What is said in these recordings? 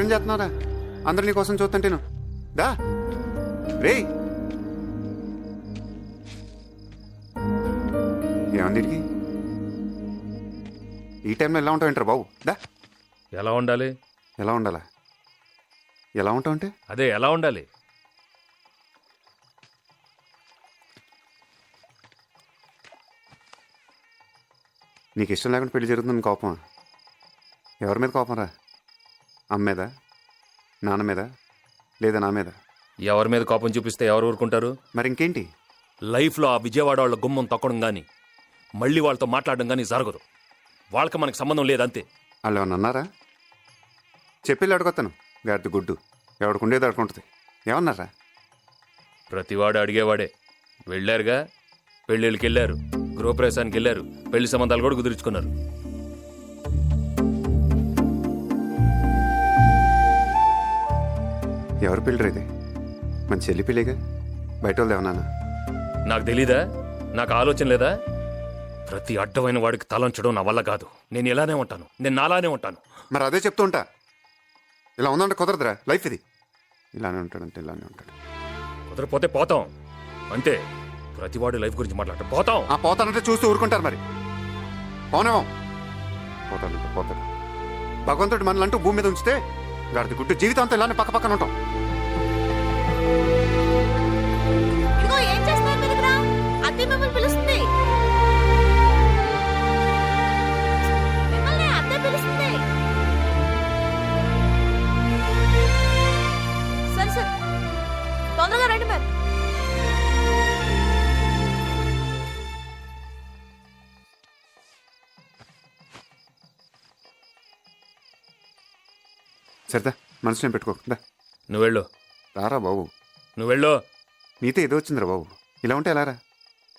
నువ్వేం చేస్తున్నావురా? అందరు నీ కోసం చూస్తుంటేను. దా రే. ఏమంది వీడికి? ఈ టైంలో ఎలా ఉంటావు ఏంటారు బాబు? దా. ఎలా ఉండాలి? ఎలా ఉండాలా? ఎలా ఉంటావు అంటే అదే ఎలా ఉండాలి? నీకు ఇష్టం లేకుండా పెళ్లి జరుగుతుంది కోపమా? ఎవరి మీద కోపం రా? అమ్మ మీద, నాన్న మీద, లేదా నా మీద? ఎవరి మీద కోపం చూపిస్తే ఎవరు ఊరుకుంటారు? మరి ఇంకేంటి? లైఫ్లో ఆ విజయవాడ వాళ్ళ గుమ్మం తొక్కడం కానీ మళ్ళీ వాళ్ళతో మాట్లాడడం కానీ జరగదు. వాళ్ళకి మనకు సంబంధం లేదంతే. వాళ్ళు ఏమన్నా అన్నారా? చెప్పి అడుగుతాను. గాడిద గుడ్డు ఎవడుకుండేది అడుకుంటుంది. ఏమన్నారా? ప్రతివాడు అడిగేవాడే. వెళ్ళారుగా, పెళ్ళిళ్ళకి వెళ్ళారు, గృహప్రవేశానికి వెళ్ళారు, పెళ్లి సంబంధాలు కూడా కుదుర్చుకున్నారు. ఎవరు పెళ్ళి ఇది? మన చెల్లి పెళ్ళిగా? బయట వాళ్ళు ఏమన్నా? నాకు తెలీదా? నాకు ఆలోచన లేదా? ప్రతి అడ్డమైన వాడికి తలంచడం నా వల్ల కాదు. నేను ఇలానే ఉంటాను, నేను నాలానే ఉంటాను. మరి అదే చెప్తూ ఉంటా. ఇలా ఉందంటే కుదరదురా. లైఫ్ ఇది. ఇలానే ఉంటాడంటే ఇలానే ఉంటాడు. కుదరపోతే పోతాం అంతే. ప్రతివాడు లైఫ్ గురించి మాట్లాడటం పోతాం. ఆ పోతానంటే చూస్తూ ఊరుకుంటారు. మరి పోనేమో. పోతాడంటే పోతాడు. భగవంతుడు మనలంటూ భూమి మీద ఉంచితే గాడిద గుడ్డు జీవితాంతం ఇలానే పక్క పక్కన ఉంటాం. ఇదిగో ఏం చేస్తున్నారు మీరు ఇక్కడ? అత్తే మిమ్మల్ని పిలుస్తుంది. మిమ్మల్ని అత్తే పిలుస్తుంది. సరే సరే, తొందరగా రండి మీరు. సరేదా, మనసుని పెట్టుకోకుండా నువ్వు వెళ్ళు. రారా బాబు. నువ్వు వెళ్ళు. నీతో ఏదో వచ్చిందిరా బాబు. ఇలా ఉంటే ఎలా రా?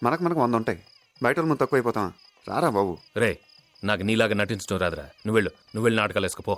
మనకు 100 ఉంటాయి. బయట వాళ్ళు ముందు తక్కువ అయిపోతాం. రారా బాబు. రే, నాకు నీలాగా నటించడం రాదురా. నువ్వు వెళ్ళు, నాటకాలు వేసుకుపో.